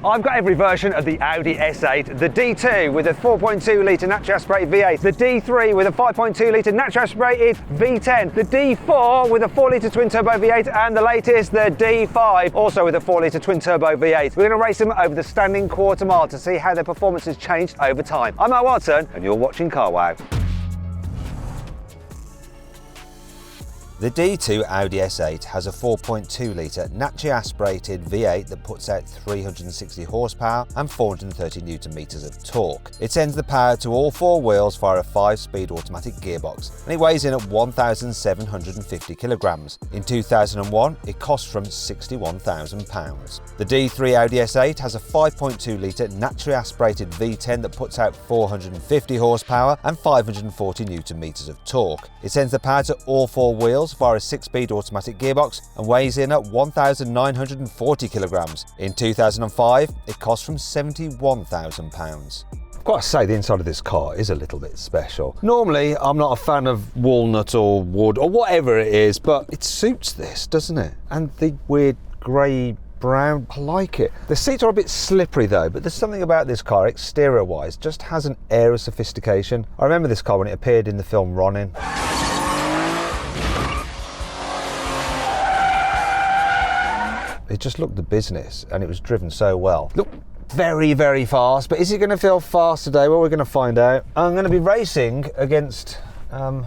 I've got every version of the Audi S8, the D2 with a 4.2 litre naturally aspirated V8, the D3 with a 5.2 litre naturally aspirated V10, the D4 with a 4 litre twin turbo V8, and the latest, the D5, also with a 4 litre twin turbo V8. We're going to race them over the standing quarter mile to see how their performance has changed over time. I'm Matt Watson, and you're watching Carwow. The D2 Audi S8 has a 4.2 litre naturally aspirated V8 that puts out 360 horsepower and 430 Newton meters of torque. It sends the power to all four wheels via a 5-speed automatic gearbox, and it weighs in at 1,750 kilograms. In 2001, it cost from £61,000. The D3 Audi S8 has a 5.2 litre naturally aspirated V10 that puts out 450 horsepower and 540 Newton meters of torque. It sends the power to all four wheels via a 6-speed automatic gearbox and weighs in at 1,940 kilograms. In 2005, it cost from £71,000. I've got to say, the inside of this car is a little bit special. Normally, I'm not a fan of walnut or wood or whatever it is, but it suits this, doesn't it? And the weird grey brown, I like it. The seats are a bit slippery though, but there's something about this car, exterior wise, just has an air of sophistication. I remember this car when it appeared in the film Ronin. It just looked the business, and it was driven so well. Look, very, very fast, but is it going to feel fast today? Well, we're going to find out. I'm going to be racing against, oh,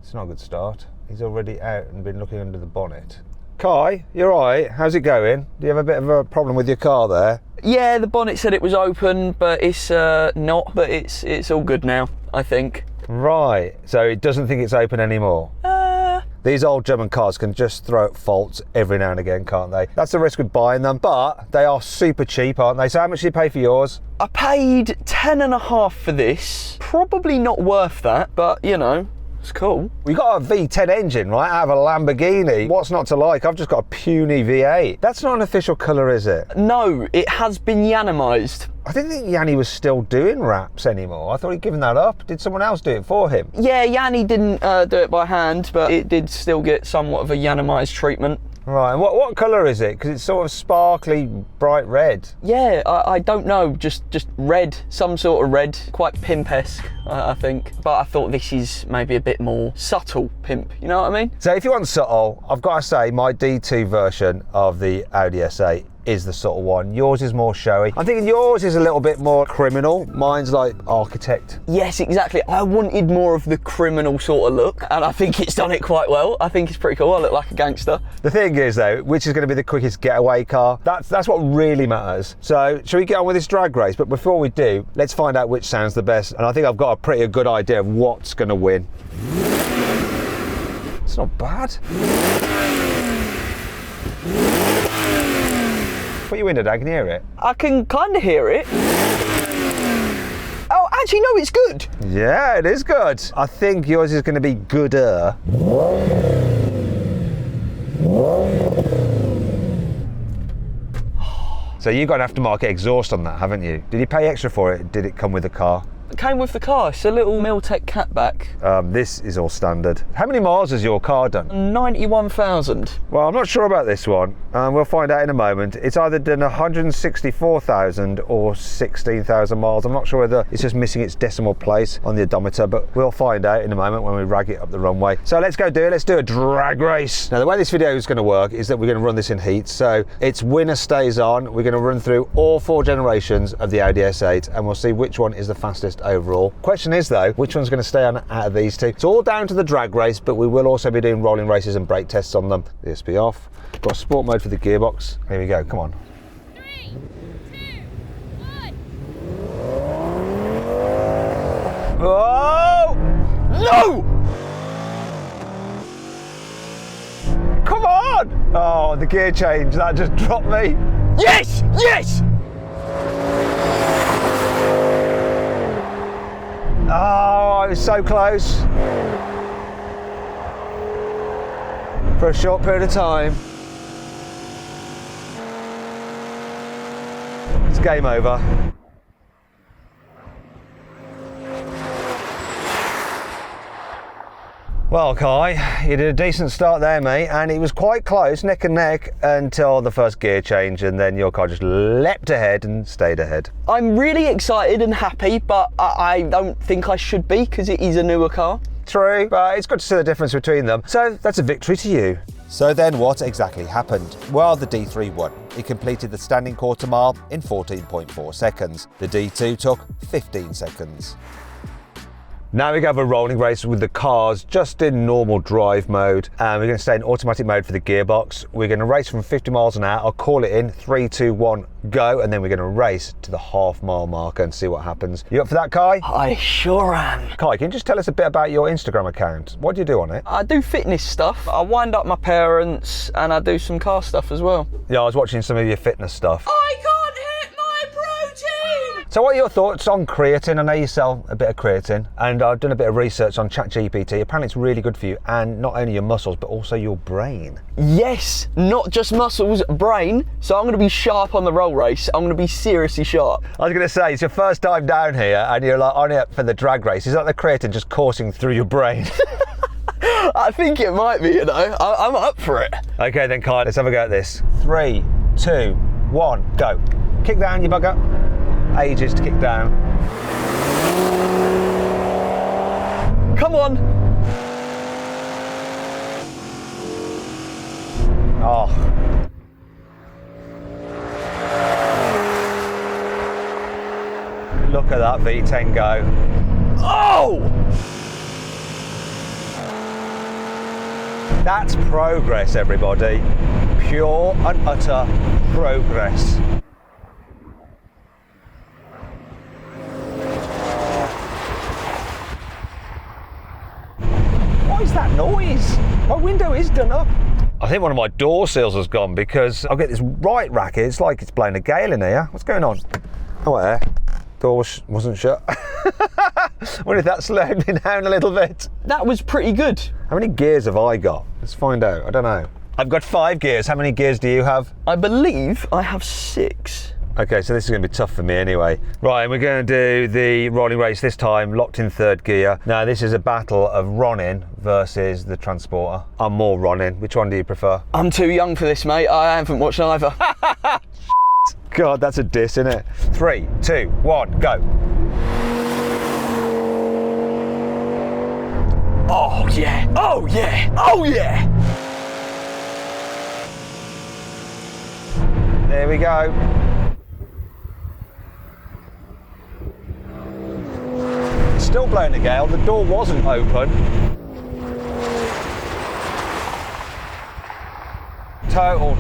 it's not a good start. He's already out and been looking under the bonnet. Kai, you're right. How's it going? Do you have a bit of a problem with your car there? Yeah, the bonnet said it was open, but it's not. But it's all good now, I think. Right. So it doesn't think it's open anymore. These old German cars can just throw up faults every now and again, can't they? That's the risk with buying them, but they are super cheap, aren't they? So how much did you pay for yours? I paid 10.5 for this. Probably not worth that, but you know. It's cool. We got a V10 engine, right, out of a Lamborghini. What's not to like? I've just got a puny V8. That's not an official colour, is it? No, it has been Yannimised. I didn't think Yanni was still doing wraps animour. I thought he'd given that up. Did someone else do it for him? Yeah, Yanni didn't do it by hand, but it did still get somewhat of a Yannimised treatment. Right, and what colour is it? Because it's sort of sparkly, bright red. Yeah, I don't know, just red, some sort of red, quite pimp-esque, I think. But I thought this is maybe a bit more subtle pimp, you know what I mean? So if you want subtle, I've got to say my D2 version of the Audi S8 is the subtle one. Yours is more showy. I'm thinking yours is a little bit more criminal. Mine's like architect. Yes, exactly. I wanted more of the criminal sort of look, and I think it's done it quite well. I think it's pretty cool. I look like a gangster. The thing is though, which is going to be the quickest getaway car? That's what really matters. So shall we get on with this drag race? But before we do, let's find out which sounds the best. And I think I've got a pretty good idea of what's going to win. It's not bad. Put your window down, can you hear it? I can kind of hear it. Oh, actually, no, it's good. Yeah, it is good. I think yours is going to be gooder. So you got an aftermarket exhaust on that, haven't you? Did you pay extra for it? Did it come with the car? It came with the car. It's a little Miltech catback. This is all standard. How many miles has your car done? 91,000. Well, I'm not sure about this one. We'll find out in a moment. It's either done 164,000 or 16,000 miles. I'm not sure whether it's just missing its decimal place on the odometer, but we'll find out in a moment when we rag it up the runway. So let's go do it. Let's do a drag race. Now, the way this video is going to work is that we're going to run this in heats. So it's winner stays on. We're going to run through all 4 generations of the Audi S8 and we'll see which one is the fastest overall. Question is though, which one's going to stay on out of these two? It's all down to the drag race, but we will also be doing rolling races and brake tests on them. This be off. Got sport mode for the gearbox. Here we go, come on. 3, 2, 1. Oh! No! Come on! Oh, the gear change, that just dropped me. Yes! Yes! Oh, I was so close. For a short period of time. It's game over. Well, Kai, you did a decent start there, mate, and it was quite close, neck and neck, until the first gear change, and then your car just leapt ahead and stayed ahead. I'm really excited and happy, but I don't think I should be because it is a newer car. True, but it's good to see the difference between them. So that's a victory to you. So then what exactly happened? Well, the D3 won. It completed the standing quarter mile in 14.4 seconds. The D2 took 15 seconds. Now we have a rolling race with the cars just in normal drive mode, and we're going to stay in automatic mode for the gearbox. We're going to race from 50 miles an hour. I'll call it in 3, 2, 1, go, and then we're going to race to the half-mile marker and see what happens. You up for that, Kai? I sure am. Kai, can you just tell us a bit about your Instagram account? What do you do on it? I do fitness stuff. I wind up my parents and I do some car stuff as well. Yeah, I was watching some of your fitness stuff. I can't hit my protein! So what are your thoughts on creatine? I know you sell a bit of creatine, and I've done a bit of research on ChatGPT. Apparently it's really good for you, and not only your muscles, but also your brain. Yes, not just muscles, brain. So I'm going to be sharp on the roll race. I'm going to be seriously sharp. I was going to say, it's your first time down here, and you're like on it for the drag race. Is that the creatine just coursing through your brain? I think it might be, you know. I'm up for it. Okay then, Kai, let's have a go at this. 3, 2, 1, go. Kick down, you bugger. Ages to kick down. Come on. Oh. Look at that V10 go. Oh! That's progress, everybody. Pure and utter progress. What is that noise? My window is done up. I think one of my door seals has gone because I've got this right racket. It's like it's blowing a gale in here. What's going on? Oh, there. Door wasn't shut. Wonder if that slowed me down a little bit. That was pretty good. How many gears have I got? Let's find out. I don't know. I've got 5 gears. How many gears do you have? I believe I have 6. Okay, so this is going to be tough for me anyway. Right, and we're going to do the rolling race this time, locked in 3rd gear. Now, this is a battle of Ronin versus the Transporter. I'm more Ronin. Which one do you prefer? I'm too young for this, mate. I haven't watched either. God, that's a diss, isn't it? 3, 2, 1, go. Oh, yeah. Oh, yeah. Oh, yeah. There we go. It's still blowing a gale. The door wasn't open. Total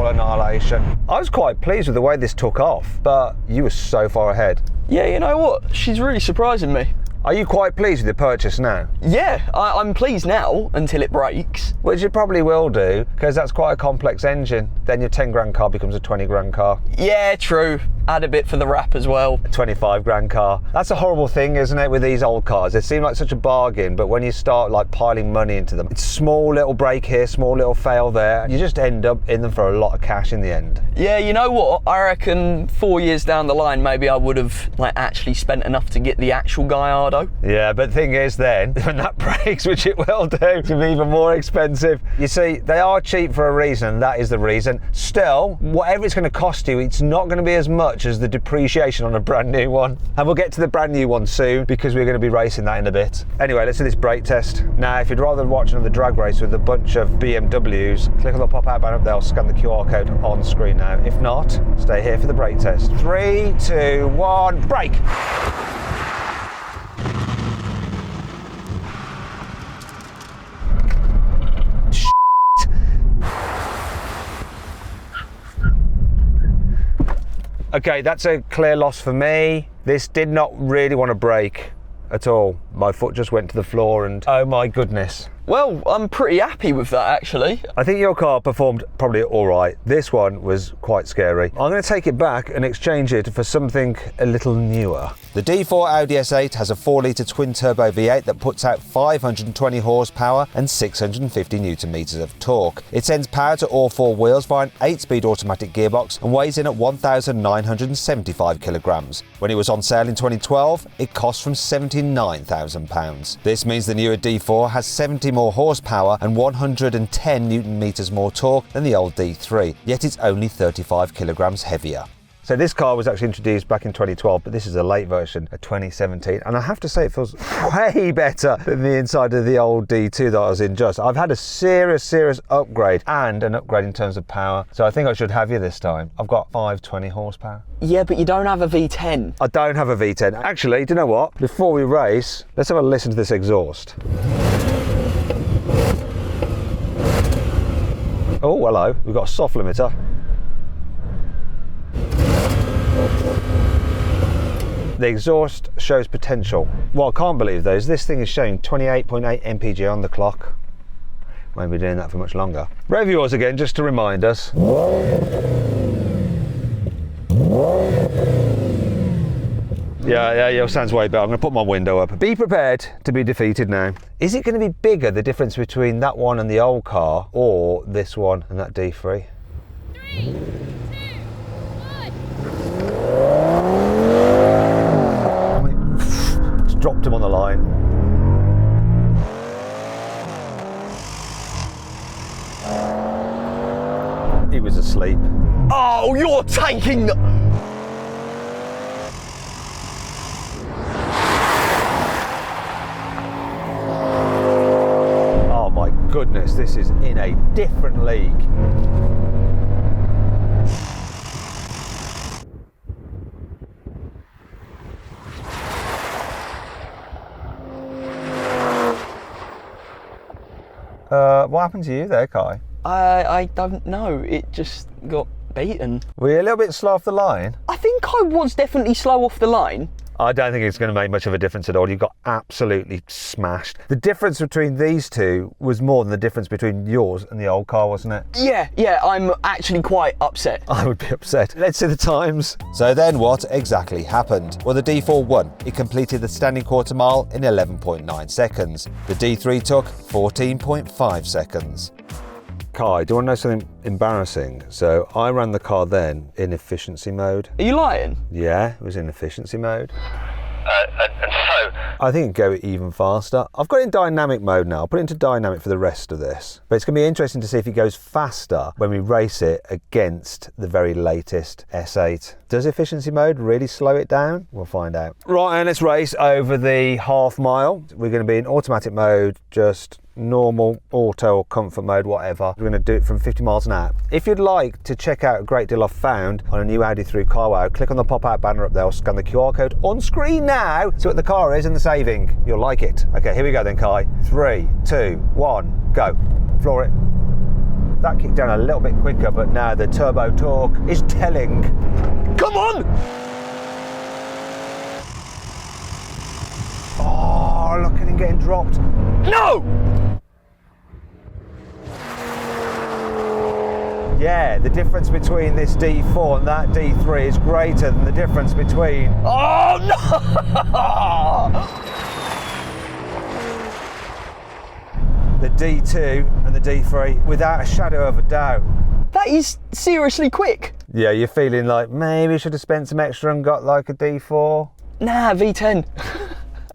annihilation. I was quite pleased with the way this took off, but you were so far ahead. Yeah, you know what? She's really surprising me. Are you quite pleased with the purchase now? Yeah, I'm pleased now until it breaks. Which you probably will do, because that's quite a complex engine. Then your 10 grand car becomes a 20 grand car. Yeah, true. Add a bit for the wrap as well. A 25 grand car. That's a horrible thing, isn't it, with these old cars? They seem like such a bargain, but when you start like piling money into them, it's small little break here, small little fail there. You just end up in them for a lot of cash in the end. Yeah, you know what? I reckon 4 years down the line, maybe I would have like actually spent enough to get the actual Gallardo. Yeah, but the thing is then, when that breaks, which it will do, it's going to be even more expensive. You see, they are cheap for a reason, and that is the reason. Still, whatever it's going to cost you, it's not going to be as much as the depreciation on a brand new one. And we'll get to the brand new one soon, because we're going to be racing that in a bit. Anyway, let's do this brake test. Now, if you'd rather watch another drag race with a bunch of BMWs, click on the pop-out button up there, scan the QR code on screen now. If not, stay here for the brake test. 3, 2, 1, brake! Okay, that's a clear loss for me. This did not really want to brake at all. My foot just went to the floor and oh my goodness. Well, I'm pretty happy with that, actually. I think your car performed probably all right. This one was quite scary. I'm going to take it back and exchange it for something a little newer. The D4 Audi S8 has a 4-litre twin-turbo V8 that puts out 520 horsepower and 650 Nm of torque. It sends power to all four wheels via an 8-speed automatic gearbox and weighs in at 1,975 kilograms. When it was on sale in 2012, it cost from £79,000. This means the newer D4 has 70 more horsepower and 110 Nm more torque than the old D3, yet it's only 35 kilograms heavier. So this car was actually introduced back in 2012, but this is a late version of 2017. And I have to say it feels way better than the inside of the old D2 that I was in just. I've had a serious upgrade and an upgrade in terms of power. So I think I should have you this time. I've got 520 horsepower. Yeah, but you don't have a V10. I don't have a V10. Actually, do you know what? Before we race, let's have a listen to this exhaust. Oh, hello. We've got a soft limiter. The exhaust shows potential. What I can't believe though is this thing is showing 28.8 mpg on the clock. Won't be doing that for much longer. Rev yours again just to remind us. Yeah, yours sounds way better. I'm going to put my window up. Be prepared to be defeated now. Is it going to be bigger, the difference between that one and the old car, or this one and that D3? 3, 2, 1. Dropped him on the line. He was asleep. Oh, you're taking the... Oh my goodness, this is in a different league. What happened to you there, Kai? I don't know. It just got beaten. Were you a little bit slow off the line? I think I was definitely slow off the line. I don't think it's going to make much of a difference at all. You got absolutely smashed. The difference between these two was more than the difference between yours and the old car, wasn't it? Yeah, I'm actually quite upset. I would be upset. Let's see the times. So then what exactly happened? Well, the D4 won. It completed the standing quarter mile in 11.9 seconds. The D3 took 14.5 seconds. Kai, do you want to know something embarrassing? So I ran the car then in efficiency mode. Are you lying? Yeah, it was in efficiency mode. And so? I think it'd go even faster. I've got it in dynamic mode now. I'll put it into dynamic for the rest of this. But it's going to be interesting to see if it goes faster when we race it against the very latest S8. Does efficiency mode really slow it down? We'll find out. Right, and let's race over the half mile. We're going to be in automatic mode, just normal, auto or comfort mode, whatever. We're going to do it from 50 miles an hour. If you'd like to check out a great deal I've found on a new Audi through Carwow, click on the pop-out banner up there or scan the QR code on screen now. See what the car is and the saving. You'll like it. Okay, here we go then, Kai. 3, 2, 1, go. Floor it. That kicked down a little bit quicker, but now the turbo torque is telling. Come on! Oh, look at him getting dropped. No! Yeah, the difference between this D4 and that D3 is greater than the difference between... Oh no! the D2 and the D3, without a shadow of a doubt. That is seriously quick. Yeah, you're feeling like maybe should have spent some extra and got like a D4? Nah, V10.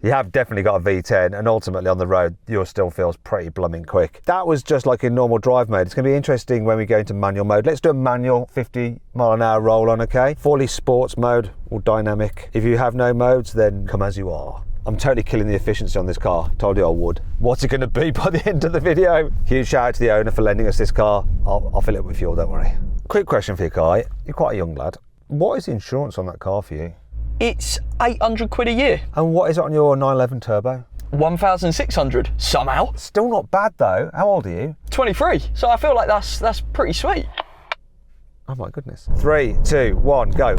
You have definitely got a V10, and ultimately on the road, yours still feels pretty blooming quick. That was just like in normal drive mode. It's going to be interesting when we go into manual mode. Let's do a manual 50 mile an hour roll on, okay? Fully sports mode or dynamic. If you have no modes, then come as you are. I'm totally killing the efficiency on this car. Told you I would. What's it going to be by the end of the video? Huge shout out to the owner for lending us this car. I'll fill it with fuel, don't worry. Quick question for you, Kai. You're quite a young lad. What is the insurance on that car for you? It's 800 quid a year. And what is it on your 911 turbo? 1,600 somehow. Still not bad though. How old are you? 23. So I feel like that's pretty sweet. Oh my goodness. 3, 2, 1, go.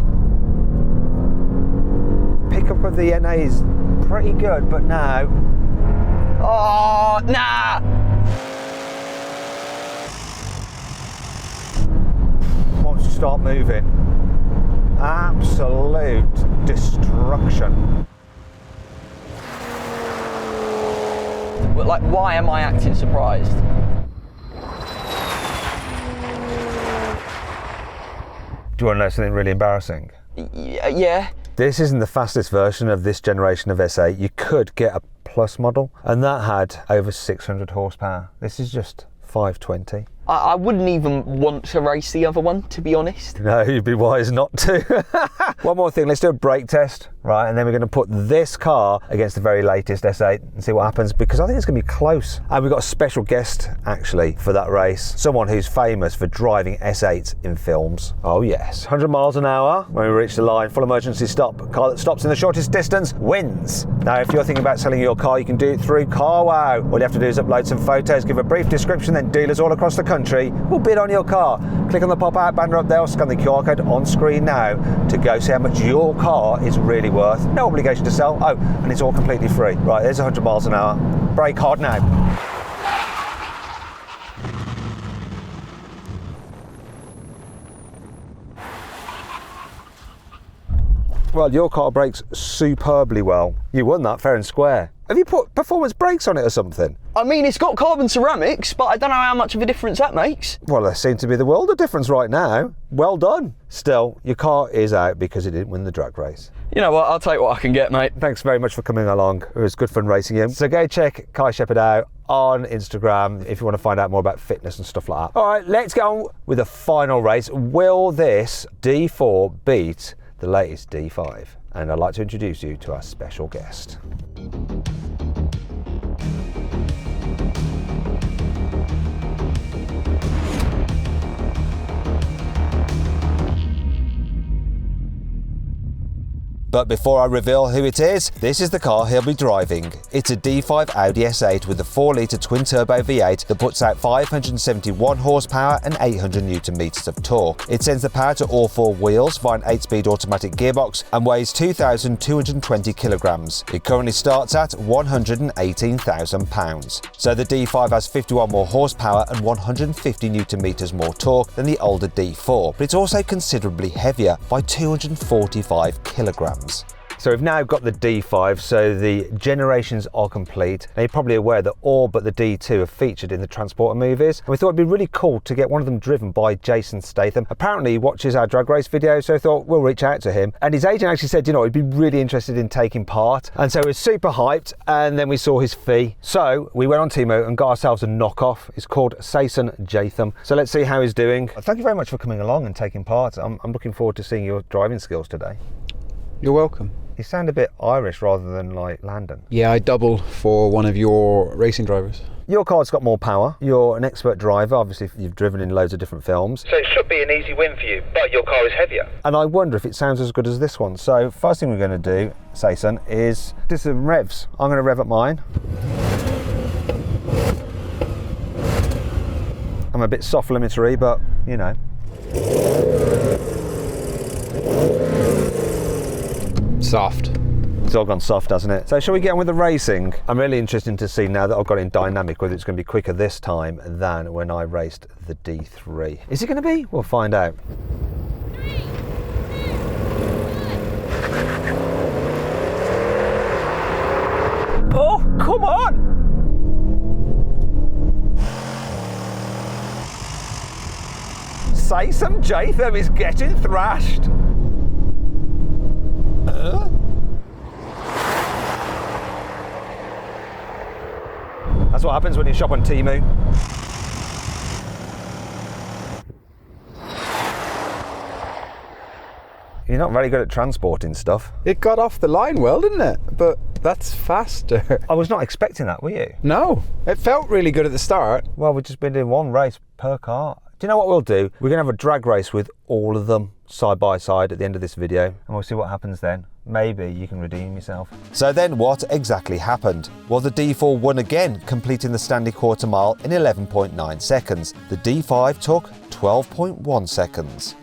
Pickup of the NA is pretty good, but now... Oh, nah. start moving. Absolute destruction. But like, why am I acting surprised? Do you want to know something really embarrassing? Yeah. This isn't the fastest version of this generation of S8. You could get a Plus model, and that had over 600 horsepower. This is just 520. I wouldn't even want to race the other one, to be honest. No, you'd be wise not to. One more thing, let's do a brake test, right? And then we're going to put this car against the very latest S8 and see what happens, because I think it's going to be close. And we've got a special guest, actually, for that race. Someone who's famous for driving S8s in films. Oh, yes. 100 miles an hour when we reach the line. Full emergency stop. Car that stops in the shortest distance wins. Now, if you're thinking about selling your car, you can do it through Carwow. All you have to do is upload some photos, give a brief description, then dealers all across the country will bid on your car. Click on the pop-out banner up there or scan the QR code on screen now to go see how much your car is really worth. No obligation to sell. Oh, and it's all completely free. Right, there's 100 miles an hour. Brake hard now. Well, your car brakes superbly well. You won that fair and square. Have you put performance brakes on it or something? I mean, it's got carbon ceramics, but I don't know how much of a difference that makes. Well, there seems to be the world of difference right now. Well done. Still, your car is out because it didn't win the drag race. You know what, I'll take what I can get, mate. Thanks very much for coming along. It was good fun racing you. So go check Kai Shepherd out on Instagram if you want to find out more about fitness and stuff like that. All right, let's get on with the final race. Will this D4 beat the latest D5? And I'd like to introduce you to our special guest. But before I reveal who it is, this is the car he'll be driving. It's a D5 Audi S8 with a 4-litre twin-turbo V8 that puts out 571 horsepower and 800 newton meters of torque. It sends the power to all four wheels via an 8-speed automatic gearbox and weighs 2,220 kilograms. It currently starts at £118,000. So the D5 has 51 more horsepower and 150 newton meters more torque than the older D4, but it's also considerably heavier by 245 kilograms. So we've now got the D5, so the generations are complete. Now you're probably aware that all but the D2 are featured in the Transporter movies, and we thought it'd be really cool to get one of them driven by Jason Statham. Apparently he watches our drag race videos, so I thought we'll reach out to him. And his agent actually said, you know, he'd be really interested in taking part. And so we were super hyped, and then we saw his fee. So we went on Timo and got ourselves a knockoff. It's called Jason Jatham. So let's see how he's doing. Thank you very much for coming along and taking part. I'm looking forward to seeing your driving skills today. You're welcome. You sound a bit Irish rather than like Landon. Yeah, I double for one of your racing drivers. Your car's got more power. You're an expert driver. Obviously, you've driven in loads of different films. So it should be an easy win for you, but your car is heavier. And I wonder if it sounds as good as this one. So first thing we're going to do, Jason, is do some revs. I'm going to rev up mine. I'm a bit soft limitery, but you know. Soft. It's all gone soft, hasn't it? So shall we get on with the racing? I'm really interested to see now that I've got it in dynamic whether it's going to be quicker this time than when I raced the D3. Is it going to be? We'll find out. 3, 2, 1. Oh, come on! Jason Jatham is getting thrashed. That's what happens when you shop on Temu. You're not very good at transporting stuff. It got off the line well, didn't it? But that's faster. I was not expecting that, were you? No, it felt really good at the start. Well, we've just been doing one race per car. Do you know what we'll do? We're going to have a drag race with all of them side by side at the end of this video, and we'll see what happens then. Maybe you can redeem yourself. So then what exactly happened? Well, the D4 won again, completing the standing quarter mile in 11.9 seconds. The D5 took 12.1 seconds.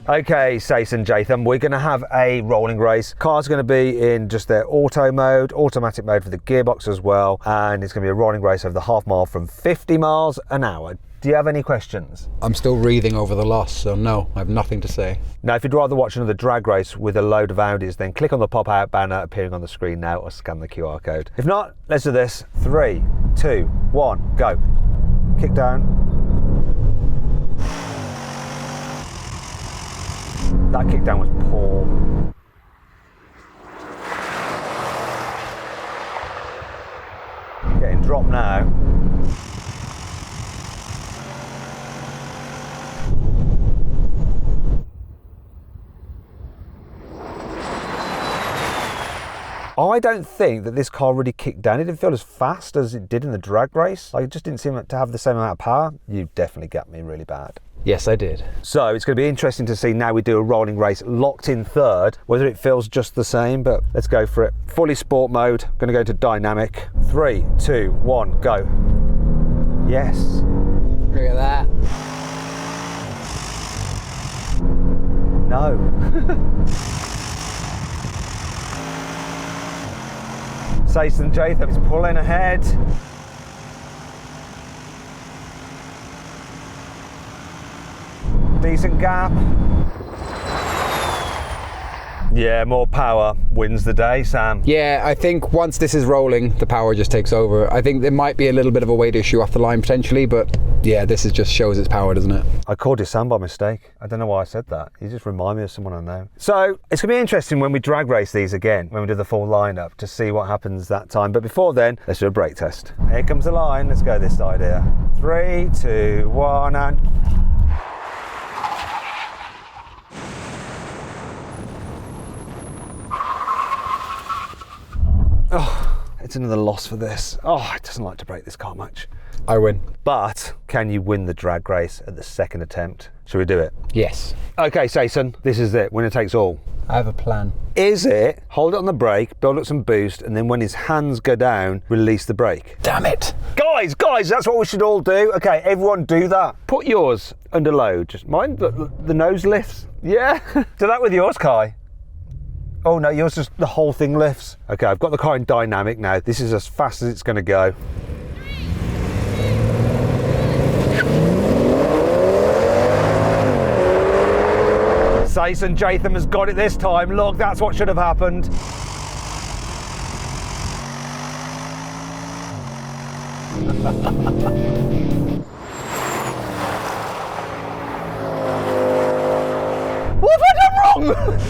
Okay, Jason Jatham, we're going to have a rolling race. Car's going to be in just their auto mode, automatic mode for the gearbox as well, and it's going to be a rolling race over the half mile from 50 miles an hour. Do you have any questions? I'm still wreathing over the loss, so no, I have nothing to say. Now, if you'd rather watch another drag race with a load of Audis, then click on the pop-out banner appearing on the screen now or scan the QR code. If not, let's do this. 3, 2, 1, go. Kick down. That kick down was poor. Getting dropped now. I don't think that this car really kicked down. It didn't feel as fast as it did in the drag race. Like, it just didn't seem to have the same amount of power. You definitely got me really bad. Yes, I did. So it's going to be interesting to see now we do a rolling race locked in third, whether it feels just the same, but let's go for it. Fully sport mode, going to go to dynamic. 3, 2, 1, go. Yes. Look at that. No. Jason Jatham is pulling ahead. Decent gap. Yeah, more power wins the day, Sam. Yeah, I think once this is rolling, the power just takes over. I think there might be a little bit of a weight issue off the line potentially, but yeah, this is just shows its power, doesn't it? I called you Sam by mistake. I don't know why I said that. You just remind me of someone I know. So it's going to be interesting when we drag race these again, when we do the full lineup, to see what happens that time. But before then, let's do a brake test. Here comes the line. Let's go this side here. 3, 2, 1, and... Oh, it's another loss for this. Oh, it doesn't like to brake this car much. I win. But can you win the drag race at the second attempt? Shall we do it? Yes. Okay, Jason, this is it. Winner takes all. I have a plan. Is it hold it on the brake, build up some boost, and then when his hands go down, release the brake? Damn it. Guys, that's what we should all do. Okay, everyone do that. Put yours under load. Just mind the nose lifts. Yeah. Do that with yours, Kai. Oh no, yours just the whole thing lifts. Okay, I've got the car in dynamic now. This is as fast as it's going to go. Jason Jatham has got it this time. Look, that's what should have happened. What have I done wrong?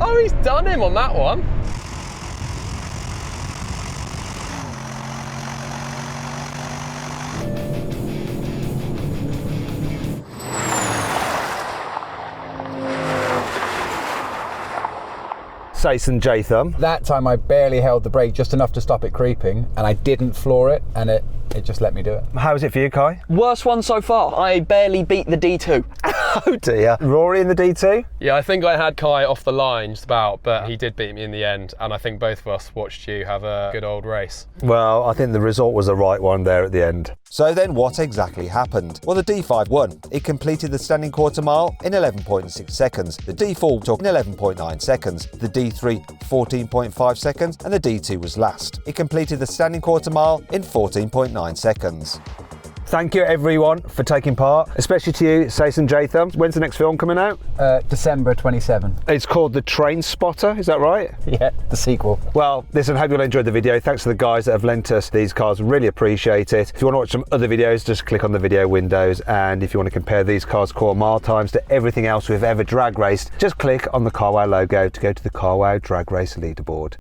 Oh, he's done him on that one. Jason Jatham. That time I barely held the brake just enough to stop it creeping, and I didn't floor it, and it just let me do it. How is it for you, Kai? Worst one so far. I barely beat the D2. Oh dear. Rory in the D2? Yeah, I think I had Kai off the line just about, but he did beat me in the end, and I think both of us watched you have a good old race. Well, I think the result was the right one there at the end. So then what exactly happened? Well, the D5 won. It completed the standing quarter mile in 11.6 seconds. The D4 took 11.9 seconds. The D3, 14.5 seconds. And the D2 was last. It completed the standing quarter mile in 14.9 seconds. Thank you everyone for taking part, especially to you, Jason Jatham. When's the next film coming out? December 27. It's called The Train Spotter, is that right? Yeah, the sequel. Well, listen, hope you'll enjoy the video. Thanks to the guys that have lent us these cars, really appreciate it. If you want to watch some other videos, just click on the video windows, and if you want to compare these cars' quarter mile times to everything else we've ever drag raced, just click on the Carwow logo to go to the Carwow drag race leaderboard.